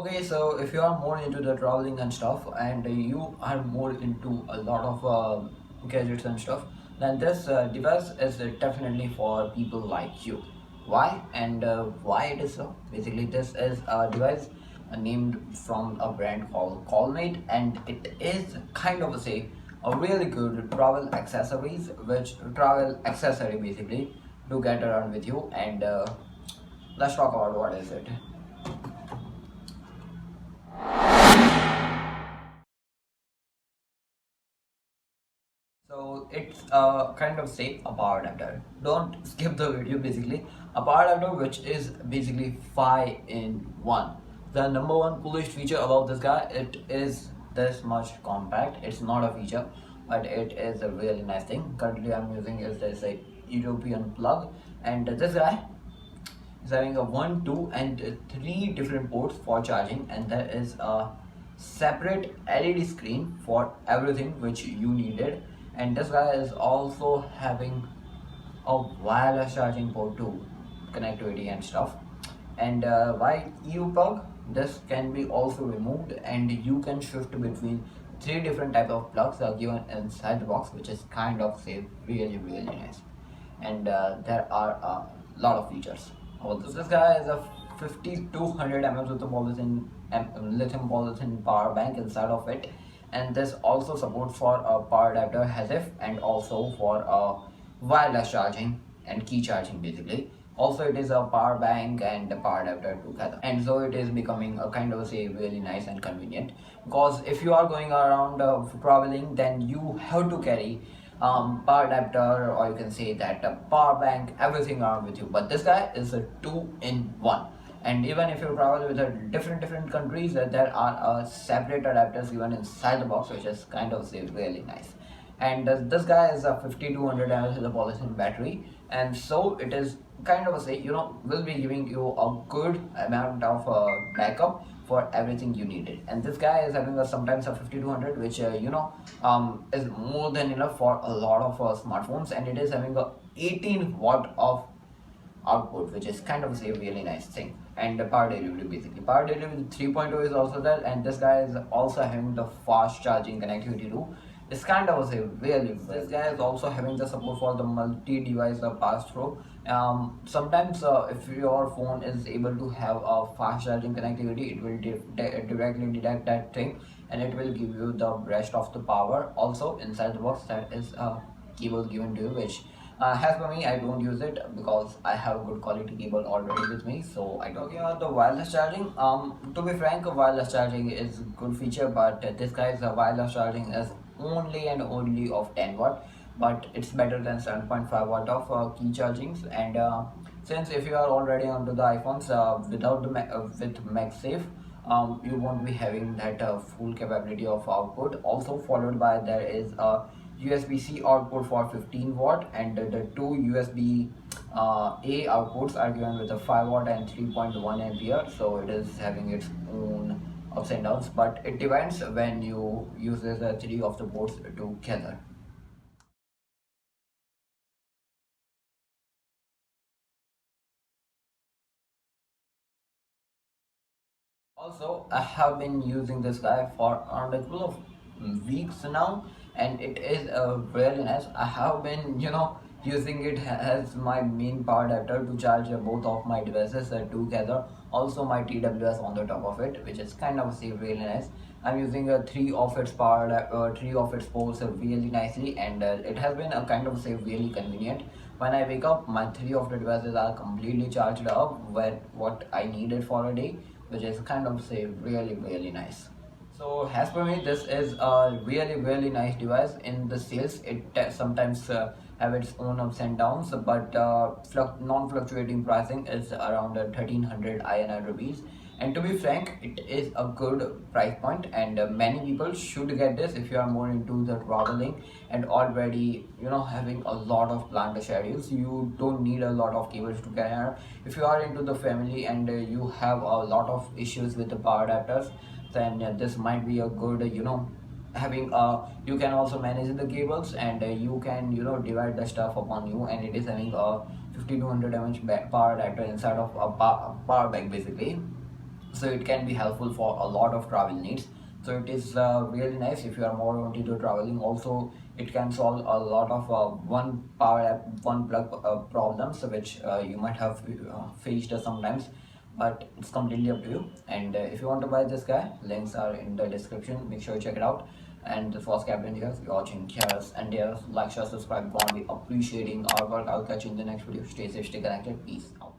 Okay, so if you are more into the traveling and stuff, and you are more into a lot of gadgets and stuff, then this device is definitely for people like you. Why and why it is so? Basically, this is a device named from a brand called Colmate, and it is kind of a really good travel accessory basically to get around with you. And let's talk about what is it. So it's kind of a power adapter. Don't skip the video basically. A power adapter which is basically 5 in 1. The number one coolest feature about this guy, it is this much compact. It's not a feature, but it is a really nice thing. Currently I'm using is this a European plug, and this guy is having a 1, 2 and 3 different ports for charging, and there is a separate LED screen for everything which you needed. And this guy is also having a wireless charging port too, connectivity and stuff. And why EU plug, this can be also removed, and you can shift between 3 different type of plugs are given inside the box, which is kind of really nice. And there are a lot of features. This guy is a 5200 mAh with a lithium polythene power bank inside of it, and this also supports for a power adapter HESF and also for wireless charging and key charging basically. Also, it is a power bank and a power adapter together, and so it is becoming a kind of really nice and convenient. Because if you are going around traveling, then you have to carry power adapter, or you can say that power bank, everything around with you. But this guy is a 2 in 1, and even if you travel with a different countries, there are separate adapters given inside the box, which is kind of really nice. And this guy is a 5200 mAh with a polythene battery, and so it is kind of will be giving you a good amount of backup for everything you needed. And this guy is having sometimes a 5200, which is more than enough for a lot of smartphones, and it is having a 18 watt of output, which is kind of a really nice thing. And the power delivery, basically power delivery 3.0 is also there, and this guy is also having the fast charging connectivity too. It's kind of really, this guy is also having the support for the multi-device pass through. Sometimes if your phone is able to have a fast charging connectivity, it will directly detect that thing, and it will give you the rest of the power. Also inside the box, that is a cable given to you, which as for me, I don't use it because I have good quality cable already with me, so I don't. Talking about the wireless charging, to be frank, wireless charging is a good feature, but this guy's wireless charging is only and only of 10 watt, but it's better than 7.5 watt of key chargings. And since if you are already onto the iPhones without the with MagSafe, you won't be having that full capability of output. Also followed by there is a USB-C output for 15 watt, and the two USB A outputs are given with a 5 watt and 3.1 ampere, so it is having its own ups and downs, but it depends when you use the 3 of the ports together. Also, I have been using this guy for around a couple of weeks now, and it is really nice. I have been, using it as my main power adapter to charge both of my devices together. Also, my TWS on the top of it, which is kind of really nice. I'm using three of its ports really nicely, and it has been a kind of really convenient. When I wake up, my 3 of the devices are completely charged up with what I needed for a day, which is kind of really nice. So as per me, this is a really nice device. In the sales, it sometimes have its own ups and downs, but non-fluctuating pricing is around 1300 INR rupees. And to be frank, it is a good price point, and many people should get this if you are more into the traveling and already having a lot of planned schedules. You don't need a lot of cables to carry around. If you are into the family and you have a lot of issues with the power adapters, then this might be a good having you can also manage the cables, and you can divide the stuff upon you, and it is having a 5200 mAh power adapter inside of a power bank basically. so it can be helpful for a lot of travel needs. So it is really nice if you are more into traveling. Also, it can solve a lot of one power app one plug problems which you might have faced sometimes, but it's completely up to you. And if you want to buy this guy, links are in the description, make sure you check it out. And this was Captain here. If you're watching, cheers and yes, like, share, subscribe. Gonna be appreciating our work. I'll catch you in the next video. Stay safe, stay connected. Peace out.